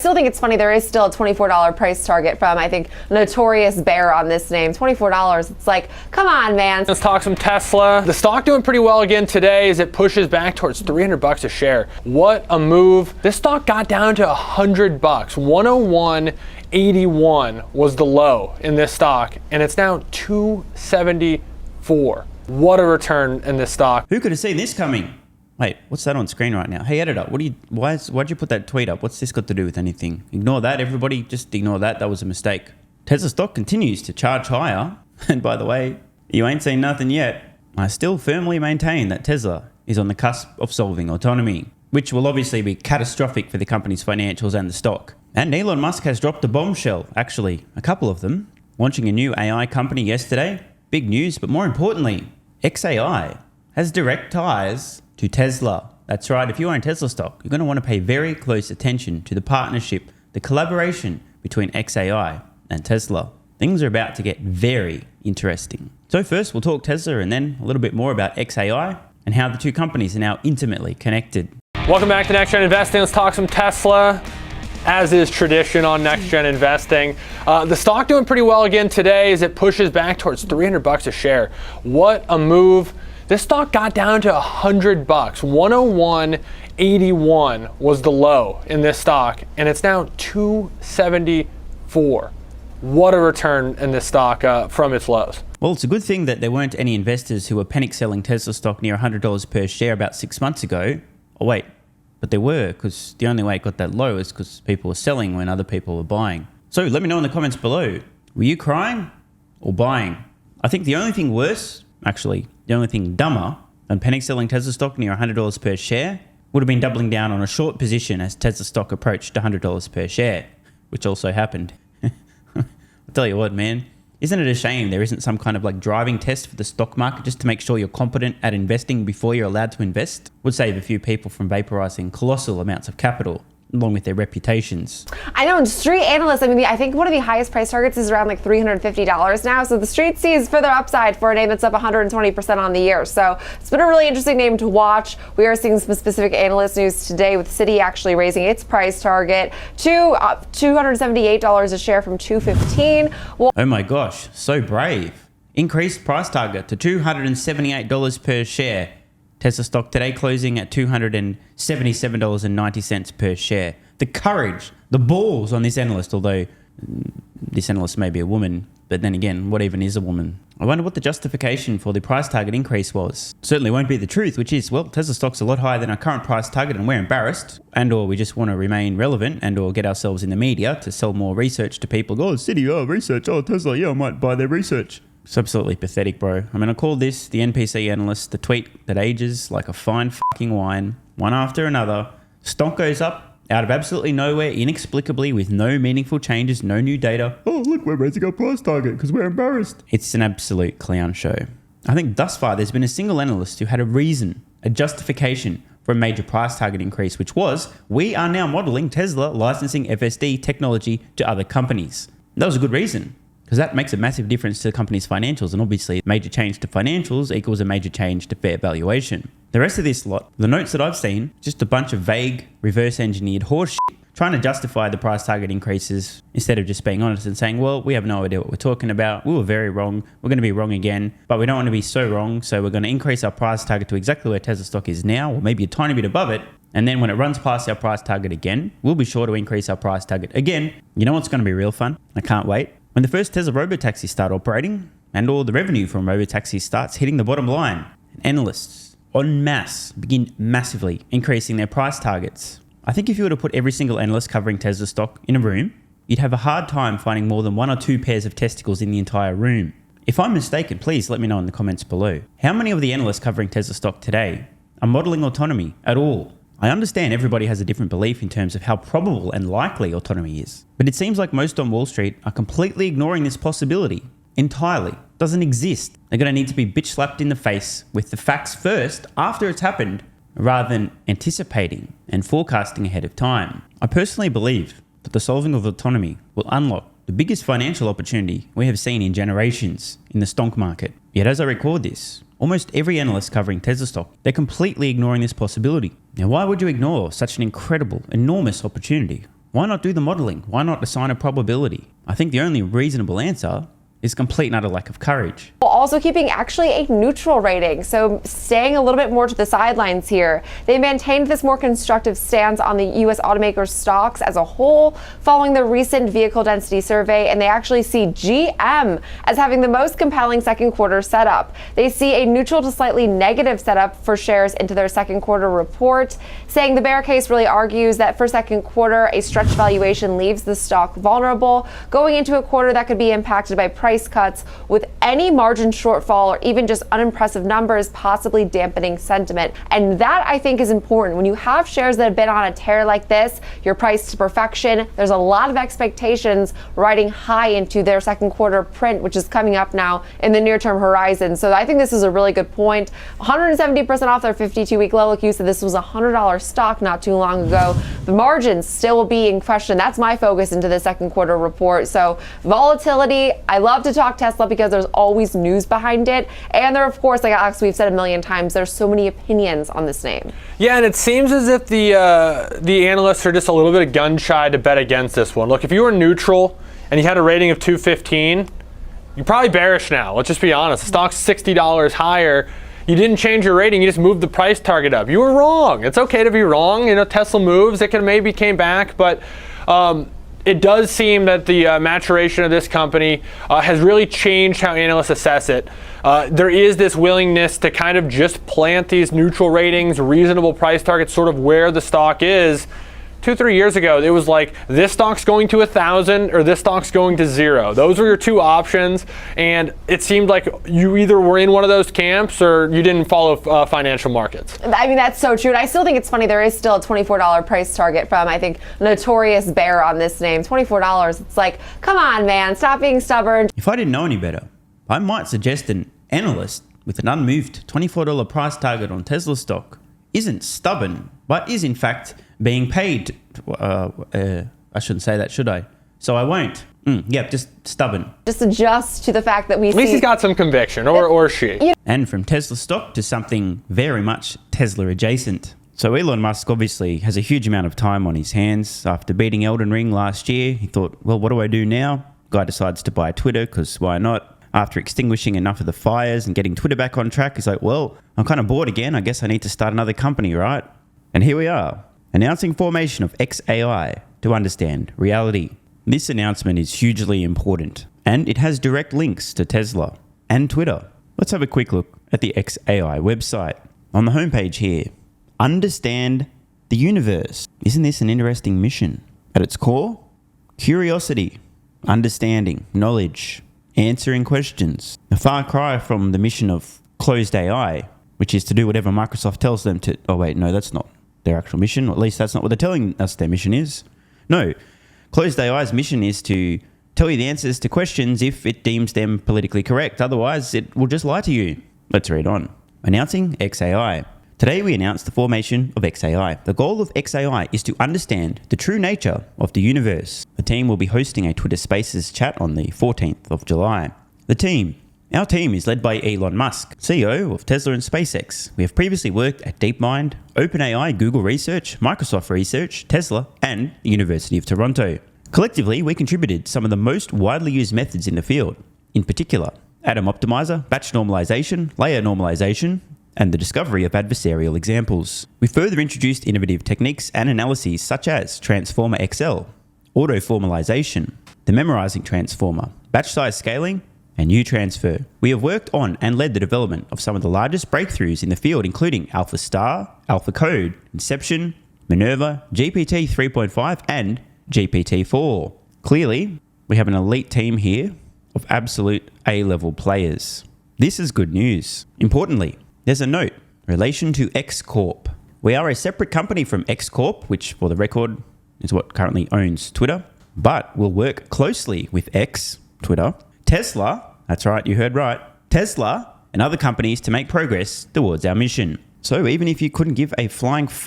Still think it's funny there is still a $24 price target from, I think, Notorious Bear on this name. $24. It's like, come on, man. Let's talk some Tesla. The stock doing pretty well again today as it pushes back towards $300 a share. What a move. This stock got down to $100. 101.81 was the low in this stock, and it's now 274. What a return in this stock. Who could have seen this coming? Wait, what's that on screen right now? Hey, editor, why'd you put that tweet up? What's this got to do with anything? Ignore that, everybody. Just ignore that. That was a mistake. Tesla stock continues to charge higher. And by the way, you ain't seen nothing yet. I still firmly maintain that Tesla is on the cusp of solving autonomy, which will obviously be catastrophic for the company's financials and the stock. And Elon Musk has dropped a bombshell, actually, a couple of them, launching a new AI company yesterday. Big news, but more importantly, X.ai has direct ties to Tesla. That's right, if you own Tesla stock, you're going to want to pay very close attention to the partnership, the collaboration between X.ai and Tesla. Things are about to get very interesting. So first, we'll talk Tesla and then a little bit more about X.ai and how the two companies are now intimately connected. Welcome back to Next Gen Investing. Let's talk some Tesla. As is tradition on Next Gen Investing. The stock doing pretty well again today as it pushes back towards $300 a share. What a move. This stock got down to $100. 101.81 was the low in this stock, and it's now 274. What a return in this stock from its lows. Well, it's a good thing that there weren't any investors who were panic selling Tesla stock near $100 per share about 6 months ago. Oh wait, but there were, because the only way it got that low is because people were selling when other people were buying. So let me know in the comments below, were you crying or buying? I think the only thing worse, actually, the only thing dumber than panic selling Tesla stock near $100 per share would have been doubling down on a short position as Tesla stock approached $100 per share, which also happened. I'll tell you what, man, isn't it a shame there isn't some kind of like driving test for the stock market just to make sure you're competent at investing before you're allowed to invest? Would save a few people from vaporizing colossal amounts of capital along with their reputations. I know, street analysts, I mean, I think one of the highest price targets is around like $350 now. So the street sees further upside for a name that's up 120% on the year. So it's been a really interesting name to watch. We are seeing some specific analyst news today with Citi actually raising its price target to $278 a share from $215. Well, oh my gosh, so brave. Increased price target to $278 per share. Tesla stock today closing at $277.90 per share. The courage, the balls on this analyst, although this analyst may be a woman, but then again, what even is a woman? I wonder what the justification for the price target increase was. Certainly won't be the truth, which is, well, Tesla stock's a lot higher than our current price target and we're embarrassed, and or we just want to remain relevant and or get ourselves in the media to sell more research to people. Oh, Citi, oh, research, oh, Tesla, yeah, I might buy their research. It's absolutely pathetic, bro. I mean, I call this, the NPC analyst, the tweet that ages like a fine fucking wine, one after another. Stock goes up out of absolutely nowhere, inexplicably, with no meaningful changes, no new data. Oh, look, we're raising our price target because we're embarrassed. It's an absolute clown show. I think thus far there's been a single analyst who had a reason, a justification for a major price target increase, which was, we are now modeling Tesla licensing FSD technology to other companies. That was a good reason, because that makes a massive difference to the company's financials, and obviously a major change to financials equals a major change to fair valuation. The rest of this lot, the notes that I've seen, just a bunch of vague, reverse-engineered horse shit, trying to justify the price target increases instead of just being honest and saying, well, we have no idea what we're talking about, we were very wrong, we're going to be wrong again, but we don't want to be so wrong, so we're going to increase our price target to exactly where Tesla stock is now, or maybe a tiny bit above it, and then when it runs past our price target again, we'll be sure to increase our price target again. You know what's going to be real fun? I can't wait. When the first Tesla robotaxis start operating, and all the revenue from robotaxis starts hitting the bottom line, analysts en masse begin massively increasing their price targets. I think if you were to put every single analyst covering Tesla stock in a room, you'd have a hard time finding more than 1 or 2 pairs of testicles in the entire room. If I'm mistaken, please let me know in the comments below. How many of the analysts covering Tesla stock today are modeling autonomy at all? I understand everybody has a different belief in terms of how probable and likely autonomy is, but it seems like most on Wall Street are completely ignoring this possibility entirely. It doesn't exist. They're going to need to be bitch slapped in the face with the facts first after it's happened, rather than anticipating and forecasting ahead of time. I personally believe that the solving of autonomy will unlock the biggest financial opportunity we have seen in generations in the stock market. Yet as I record this, almost every analyst covering Tesla stock, they're completely ignoring this possibility. Now, why would you ignore such an incredible, enormous opportunity? Why not do the modeling? Why not assign a probability? I think the only reasonable answer is complete and utter lack of courage. Also keeping actually a neutral rating, so staying a little bit more to the sidelines here. They maintained this more constructive stance on the U.S. automakers stocks as a whole following the recent vehicle density survey, and they actually see GM as having the most compelling second quarter setup. They see a neutral to slightly negative setup for shares into their second quarter report, saying the bear case really argues that for second quarter, a stretched valuation leaves the stock vulnerable going into a quarter that could be impacted by price cuts, with any margin shortfall or even just unimpressive numbers possibly dampening sentiment. And that, I think, is important. When you have shares that have been on a tear like this, you're priced to perfection. There's a lot of expectations riding high into their second quarter print, which is coming up now in the near-term horizon. So I think this is a really good point. 170% off their 52-week low. Like you said, this was a $100 stock not too long ago. The margins still will be in question. That's my focus into the second quarter report. So volatility, I love to talk Tesla because there's always news behind it. And there, of course, like Alex, we've said a million times, there's so many opinions on this name. Yeah, and it seems as if the analysts are just a little bit gun shy to bet against this one. Look, if you were neutral and you had a rating of 215, you're probably bearish now. Let's just be honest. The stock's $60 higher. You didn't change your rating. You just moved the price target up. You were wrong. It's okay to be wrong. You know, Tesla moves. It maybe came back, but it does seem that the maturation of this company has really changed how analysts assess it. There is this willingness to kind of just plant these neutral ratings, reasonable price targets, sort of where the stock is. 2-3 years ago, it was like this stock's going to 1,000 or this stock's going to 0. Those were your two options, and it seemed like you either were in one of those camps or you didn't follow financial markets. I mean, that's so true. And I still think it's funny. There is still a $24 price target from, I think, Notorious Bear on this name. $24. It's like, come on, man, stop being stubborn. If I didn't know any better, I might suggest an analyst with an unmoved $24 price target on Tesla stock isn't stubborn, but is in fact being paid. I shouldn't say that, should I? So I won't. Yep, just stubborn. Just adjust to the fact that we At least he's got some conviction, or she. And from Tesla stock to something very much Tesla adjacent. So Elon Musk obviously has a huge amount of time on his hands. After beating Elden Ring last year, he thought, well, what do I do now? Guy decides to buy Twitter, because why not? After extinguishing enough of the fires and getting Twitter back on track, he's like, well, I'm kind of bored again. I guess I need to start another company, right? And here we are, announcing formation of X.ai to understand reality. This announcement is hugely important, and it has direct links to Tesla and Twitter. Let's have a quick look at the X.ai website. On the homepage here, understand the universe. Isn't this an interesting mission? At its core, curiosity, understanding, knowledge, answering questions. A far cry from the mission of closed AI, which is to do whatever Microsoft tells them to. Oh wait, no, that's not their actual mission, or at least that's not what they're telling us their mission is. No, closed AI's mission is to tell you the answers to questions if it deems them politically correct. Otherwise, it will just lie to you. Let's read on. Announcing X.ai. Today we announced the formation of X.ai. The goal of X.ai is to understand the true nature of the universe. The team will be hosting a Twitter Spaces chat on the 14th of July. Our team is led by Elon Musk, CEO of Tesla and SpaceX. We have previously worked at DeepMind, OpenAI, Google Research, Microsoft Research, Tesla, and the University of Toronto. Collectively, we contributed some of the most widely used methods in the field. In particular, atom optimizer, batch normalization, layer normalization, and the discovery of adversarial examples. We further introduced innovative techniques and analyses such as Transformer XL, auto-formalization, the memorizing transformer, batch size scaling, and U-transfer. We have worked on and led the development of some of the largest breakthroughs in the field, including Alpha Star, Alpha Code, Inception, Minerva, GPT 3.5, and GPT-4. Clearly, we have an elite team here of absolute A-level players. This is good news. Importantly, there's a note in relation to X Corp. We are a separate company from X Corp, which, for the record, is what currently owns Twitter, but will work closely with X, Twitter, Tesla, that's right, you heard right, Tesla, and other companies to make progress towards our mission. So even if you couldn't give a flying f***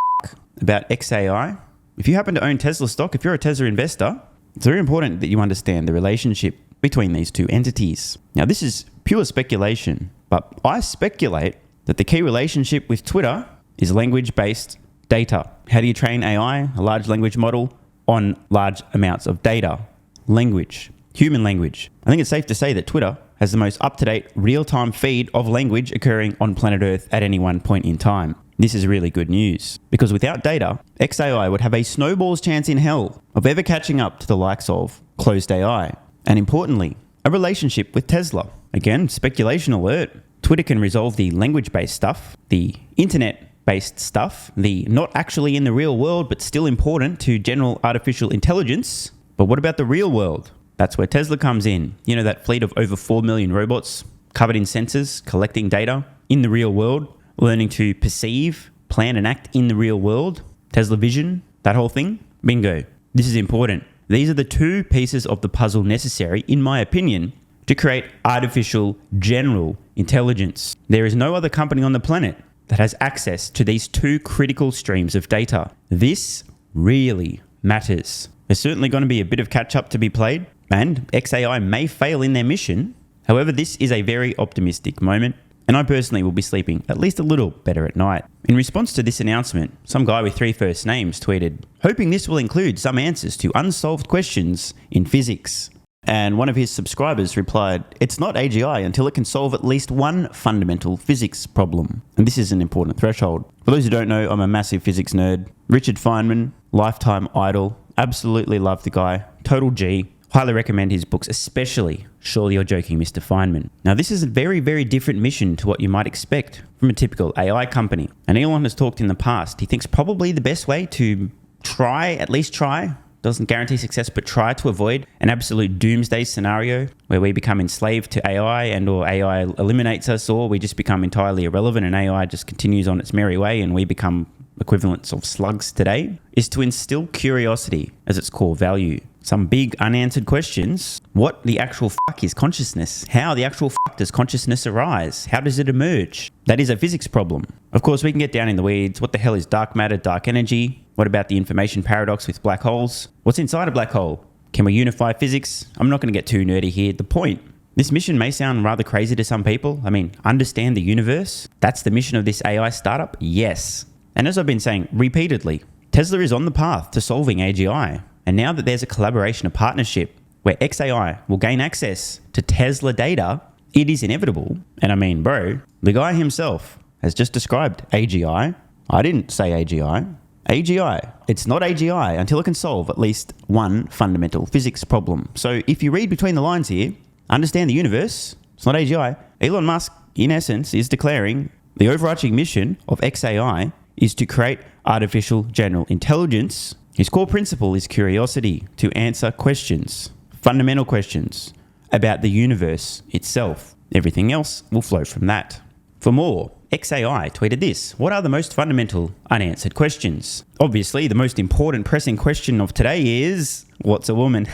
about X.ai, if you happen to own Tesla stock, if you're a Tesla investor, it's very important that you understand the relationship between these two entities. Now, this is pure speculation, but I speculate that the key relationship with Twitter is language-based data. How do you train AI, a large language model? on large amounts of data, language, human language. I think it's safe to say that Twitter has the most up-to-date real-time feed of language occurring on planet Earth at any one point in time. This is really good news, because without data, X.ai would have a snowball's chance in hell of ever catching up to the likes of closed AI. And importantly, a relationship with Tesla. Again, speculation alert. Twitter can resolve the language-based stuff, the internet-based stuff, the not actually in the real world but still important to general artificial intelligence. But what about the real world? That's where Tesla comes in. You know, that fleet of over 4 million robots covered in sensors, collecting data in the real world, learning to perceive, plan and act in the real world. Tesla Vision, that whole thing. Bingo. This is important. These are the two pieces of the puzzle necessary, in my opinion, to create artificial general intelligence. There is no other company on the planet that has access to these two critical streams of data. This really matters. There's certainly going to be a bit of catch up to be played, and X.ai may fail in their mission. However, this is a very optimistic moment, and I personally will be sleeping at least a little better at night. In response to this announcement, some guy with 3 first names tweeted, hoping this will include some answers to unsolved questions in physics. And one of his subscribers replied, it's not AGI until it can solve at least one fundamental physics problem. And this is an important threshold. For those who don't know, I'm a massive physics nerd. Richard Feynman, lifetime idol. Absolutely love the guy. Total G. Highly recommend his books, especially Surely You're Joking, Mr. Feynman. Now, this is a very, very different mission to what you might expect from a typical AI company. And Elon has talked in the past. He thinks probably the best way to at least try, doesn't guarantee success, but try to avoid an absolute doomsday scenario where we become enslaved to AI and or AI eliminates us, or we just become entirely irrelevant and AI just continues on its merry way and we become equivalents of slugs today, is to instill curiosity as its core value. Some big unanswered questions. What the actual fuck is consciousness? How the actual fuck does consciousness arise? How does it emerge? That is a physics problem. Of course, we can get down in the weeds. What the hell is dark matter, dark energy? What about the information paradox with black holes? What's inside a black hole? Can we unify physics? I'm not going to get too nerdy here. The point, this mission may sound rather crazy to some people. I mean, understand the universe? That's the mission of this AI startup? Yes. And as I've been saying repeatedly, Tesla is on the path to solving AGI. And now that there's a collaboration, a partnership where X.ai will gain access to Tesla data, it is inevitable. And I mean, bro, the guy himself has just described AGI. I didn't say AGI. AGI. It's not AGI until it can solve at least one fundamental physics problem. So if you read between the lines here, understand the universe, it's not AGI. Elon Musk, in essence, is declaring the overarching mission of X.ai is to create artificial general intelligence. His core principle is curiosity, to answer questions, fundamental questions about the universe itself. Everything else will flow from that. For more, X.ai tweeted this. What are the most fundamental unanswered questions? Obviously, the most important pressing question of today is, what's a woman?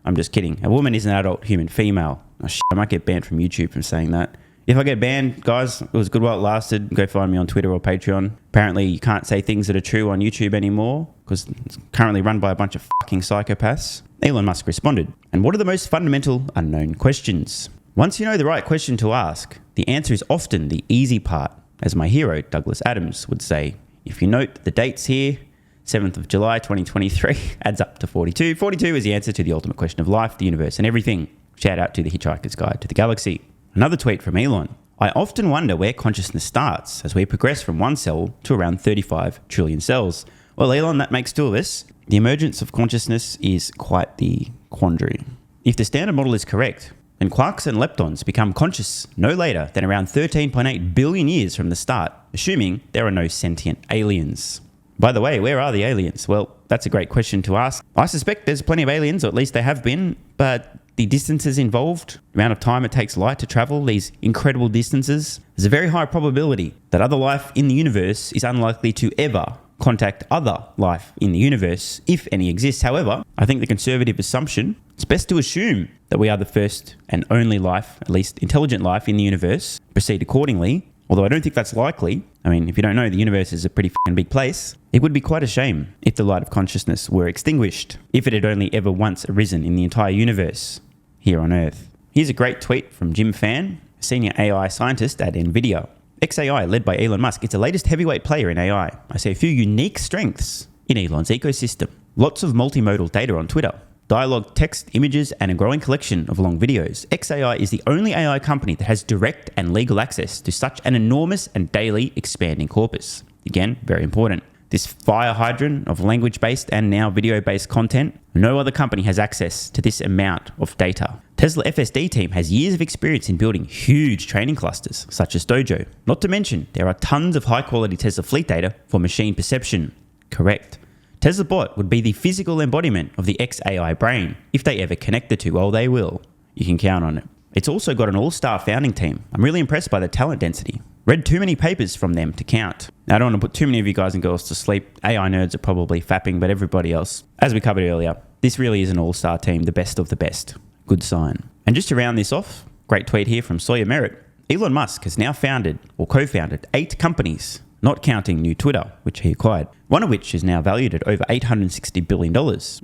I'm just kidding. A woman is an adult human female. Oh, shit, I might get banned from YouTube from saying that. If I get banned, guys, it was good while it lasted. Go find me on Twitter or Patreon. Apparently, you can't say things that are true on YouTube anymore because it's currently run by a bunch of fucking psychopaths. Elon Musk responded. And what are the most fundamental unknown questions? Once you know the right question to ask, the answer is often the easy part. As my hero, Douglas Adams, would say, if you note the dates here, 7th of July 2023 adds up to 42. 42 is the answer to the ultimate question of life, the universe, and everything. Shout out to the Hitchhiker's Guide to the Galaxy. Another tweet from Elon. I often wonder where consciousness starts as we progress from one cell to around 35 trillion cells. Well, Elon, that makes two of us. The emergence of consciousness is quite the quandary. If the standard model is correct, then quarks and leptons become conscious no later than around 13.8 billion years from the start, assuming there are no sentient aliens. By the way, where are the aliens? Well, that's a great question to ask. I suspect there's plenty of aliens, or at least there have been, but the distances involved, the amount of time it takes light to travel these incredible distances, there's a very high probability that other life in the universe is unlikely to ever contact other life in the universe, if any exists. However, I think the conservative assumption, it's best to assume that we are the first and only life, at least intelligent life in the universe, proceed accordingly. Although I don't think that's likely. I mean, if you don't know, the universe is a pretty fucking big place. It would be quite a shame if the light of consciousness were extinguished, if it had only ever once arisen in the entire universe here on Earth. Here's a great tweet from Jim Fan, a senior AI scientist at NVIDIA. X.ai, led by Elon Musk, it's the latest heavyweight player in AI. I see a few unique strengths in Elon's ecosystem. Lots of multimodal data on Twitter. Dialogue, text, images, and a growing collection of long videos. X.ai is the only AI company that has direct and legal access to such an enormous and daily expanding corpus. Again, very important. This fire hydrant of language-based and now video-based content, no other company has access to this amount of data. Tesla FSD team has years of experience in building huge training clusters, such as Dojo. Not to mention, there are tons of high-quality Tesla fleet data for machine perception. Correct. Tesla Bot would be the physical embodiment of the X.ai brain. If they ever connect the two, well, they will. You can count on it. It's also got an all-star founding team. I'm really impressed by the talent density. Read too many papers from them to count. Now, I don't want to put too many of you guys and girls to sleep. AI nerds are probably fapping, but everybody else, as we covered earlier, this really is an all-star team, the best of the best. Good sign. And just to round this off, great tweet here from Sawyer Merritt. Elon Musk has now founded or co-founded 8 companies, not counting new Twitter, which he acquired, one of which is now valued at over $860 billion,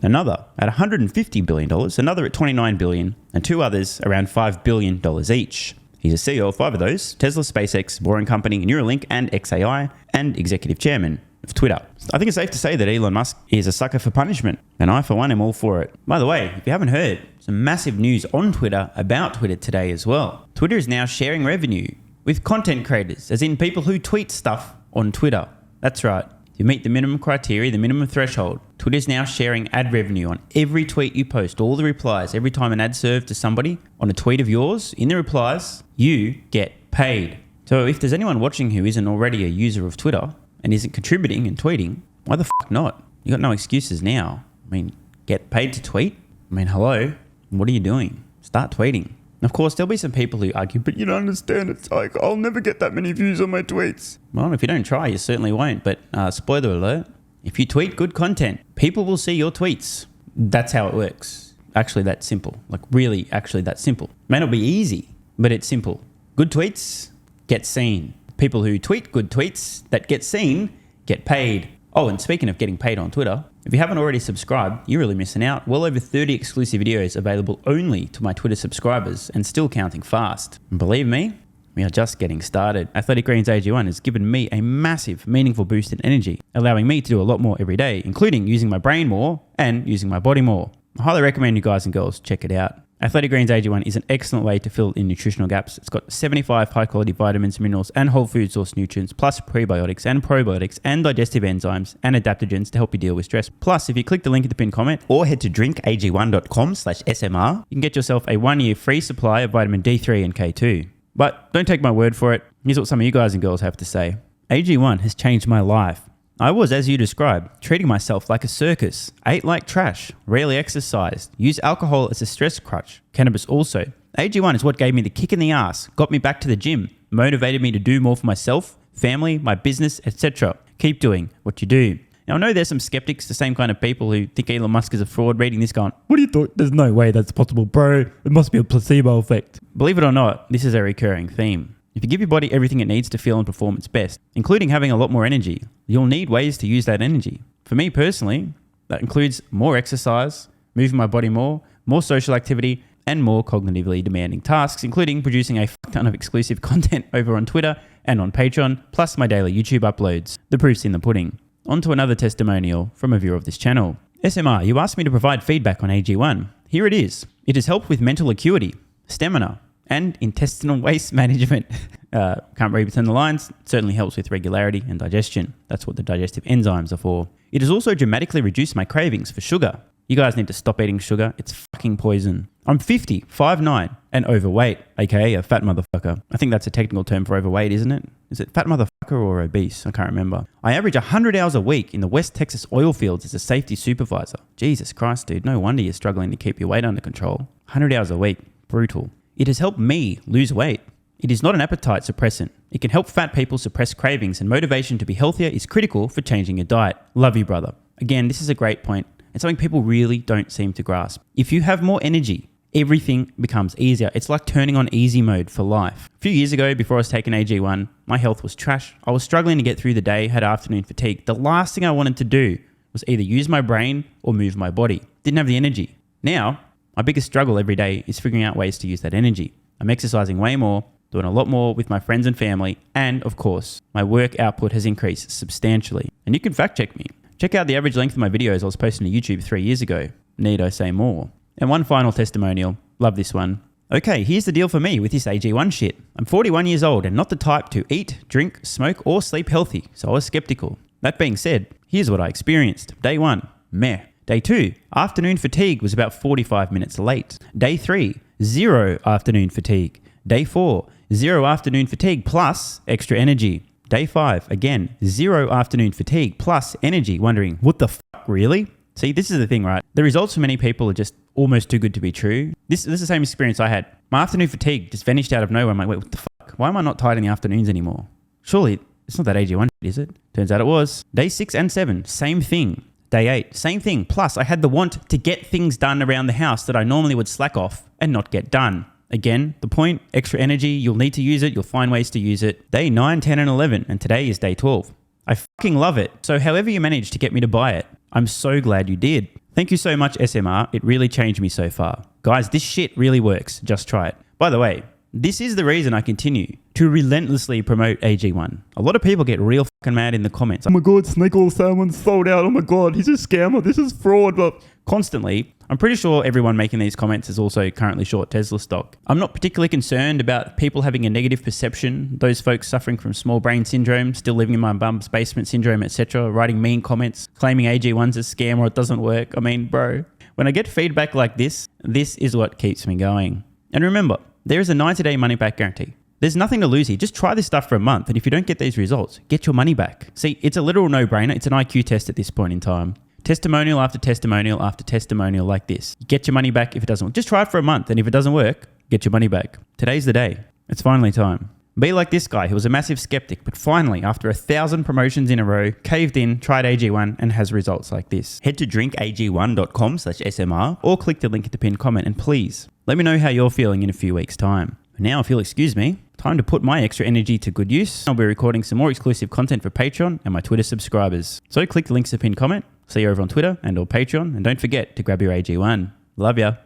another at $150 billion, another at $29 billion, and 2 others around $5 billion each. He's a CEO of 5 of those: Tesla, SpaceX, Boring Company, Neuralink, and X.ai, and executive chairman of Twitter. I think it's safe to say that Elon Musk is a sucker for punishment, and I, for one, am all for it. By the way, if you haven't heard, some massive news on Twitter about Twitter today as well. Twitter is now sharing revenue with content creators, as in people who tweet stuff on Twitter. That's right. If you meet the minimum criteria, the minimum threshold, Twitter is now sharing ad revenue on every tweet you post, all the replies. Every time an ad served to somebody on a tweet of yours, in the replies, you get paid. So if there's anyone watching who isn't already a user of Twitter and isn't contributing and tweeting, why the fuck not? You got no excuses now. I mean, get paid to tweet? I mean, hello? What are you doing? Start tweeting. Of course, there'll be some people who argue, but you don't understand, it's like, I'll never get that many views on my tweets. Well, if you don't try, you certainly won't. But spoiler alert, if you tweet good content, people will see your tweets. That's how it works. Actually, that's simple. Like really, actually, that's simple. May not be easy, but it's simple. Good tweets get seen. People who tweet good tweets that get seen get paid. Oh, and speaking of getting paid on Twitter, if you haven't already subscribed, you're really missing out. Well over 30 exclusive videos available only to my Twitter subscribers and still counting fast. And believe me, we are just getting started. Athletic Greens AG1 has given me a massive, meaningful boost in energy, allowing me to do a lot more every day, including using my brain more and using my body more. I highly recommend you guys and girls check it out. Athletic Greens AG1 is an excellent way to fill in nutritional gaps. It's got 75 high-quality vitamins, minerals, and whole food source nutrients, plus prebiotics and probiotics and digestive enzymes and adaptogens to help you deal with stress. Plus, if you click the link in the pinned comment or head to drinkag1.com/SMR, you can get yourself a 1-year free supply of vitamin D3 and K2. But don't take my word for it. Here's what some of you guys and girls have to say. AG1 has changed my life. I was, as you described, treating myself like a circus, ate like trash, rarely exercised, used alcohol as a stress crutch, cannabis also. AG1 is what gave me the kick in the ass, got me back to the gym, motivated me to do more for myself, family, my business, etc. Keep doing what you do. Now, I know there's some skeptics, the same kind of people who think Elon Musk is a fraud, reading this going, what do you thought? There's no way that's possible, bro. It must be a placebo effect. Believe it or not, this is a recurring theme. If you give your body everything it needs to feel and perform its best, including having a lot more energy, you'll need ways to use that energy. For me personally, that includes more exercise, moving my body more social activity, and more cognitively demanding tasks, including producing a ton of exclusive content over on Twitter and on Patreon, plus my daily YouTube uploads. The proof's in the pudding. On to another testimonial from a viewer of this channel. SMR, you asked me to provide feedback on AG1. Here it is. It has helped with mental acuity, stamina, and intestinal waste management. Can't read between the lines. It certainly helps with regularity and digestion. That's what the digestive enzymes are for. It has also dramatically reduced my cravings for sugar. You guys need to stop eating sugar. It's fucking poison. I'm 50, 5'9", and overweight, aka a fat motherfucker. I think that's a technical term for overweight, isn't it? Is it fat motherfucker or obese? I can't remember. I average 100 hours a week in the West Texas oil fields as a safety supervisor. Jesus Christ, dude. No wonder you're struggling to keep your weight under control. 100 hours a week. Brutal. It has helped me lose weight. It is not an appetite suppressant. It can help fat people suppress cravings, and motivation to be healthier is critical for changing your diet. Love you, brother. Again, this is a great point and something people really don't seem to grasp. If you have more energy, everything becomes easier. It's like turning on easy mode for life. A few years ago, before I was taking AG1, my health was trash. I was struggling to get through the day, had afternoon fatigue. The last thing I wanted to do was either use my brain or move my body. Didn't have the energy. Now, my biggest struggle every day is figuring out ways to use that energy. I'm exercising way more, doing a lot more with my friends and family, and of course, my work output has increased substantially. And you can fact check me. Check out the average length of my videos I was posting to YouTube 3 years ago. Need I say more? And one final testimonial. Love this one. Okay, here's the deal for me with this AG1 shit. I'm 41 years old and not the type to eat, drink, smoke, or sleep healthy, so I was skeptical. That being said, here's what I experienced. Day 1, meh. Day 2, afternoon fatigue was about 45 minutes late. Day 3, 0 afternoon fatigue. Day 4, 0 afternoon fatigue plus extra energy. Day 5, again, 0 afternoon fatigue plus energy, wondering, what the fuck, really? See, this is the thing, right? The results for many people are just almost too good to be true. This is the same experience I had. My afternoon fatigue just vanished out of nowhere. I'm like, wait, what the fuck? Why am I not tired in the afternoons anymore? Surely, it's not that AG1 shit, is it? Turns out it was. Day 6 and 7, same thing. Day 8, same thing. Plus, I had the want to get things done around the house that I normally would slack off and not get done. Again, the point, extra energy, you'll need to use it, you'll find ways to use it. Day 9, 10, and 11, and today is day 12. I fucking love it. So however you managed to get me to buy it, I'm so glad you did. Thank you so much, SMR. It really changed me so far. Guys, this shit really works. Just try it. By the way, this is the reason I continue to relentlessly promote AG1. A lot of people get real fucking mad in the comments. Oh my God, snake oil salmon's sold out. Oh my God, he's a scammer. This is fraud. But constantly, I'm pretty sure everyone making these comments is also currently short Tesla stock. I'm not particularly concerned about people having a negative perception, those folks suffering from small brain syndrome, still living in my bum's basement syndrome, etc., writing mean comments, claiming AG1's a scam or it doesn't work. I mean, bro, when I get feedback like this is what keeps me going. And remember, there is a 90-day money-back guarantee. There's nothing to lose here. Just try this stuff for a month, and if you don't get these results, get your money back. See, it's a literal no-brainer. It's an IQ test at this point in time. Testimonial after testimonial after testimonial like this. Get your money back if it doesn't work. Just try it for a month, and if it doesn't work, get your money back. Today's the day. It's finally time. Be like this guy who was a massive skeptic, but finally, after 1,000 promotions in a row, caved in, tried AG1, and has results like this. Head to drinkag1.com/SMR or click the link at the pinned comment, and please, let me know how you're feeling in a few weeks' time. Now, if you'll excuse me, time to put my extra energy to good use. I'll be recording some more exclusive content for Patreon and my Twitter subscribers. So click the links in the pinned comment. See you over on Twitter and or Patreon. And don't forget to grab your AG1. Love ya.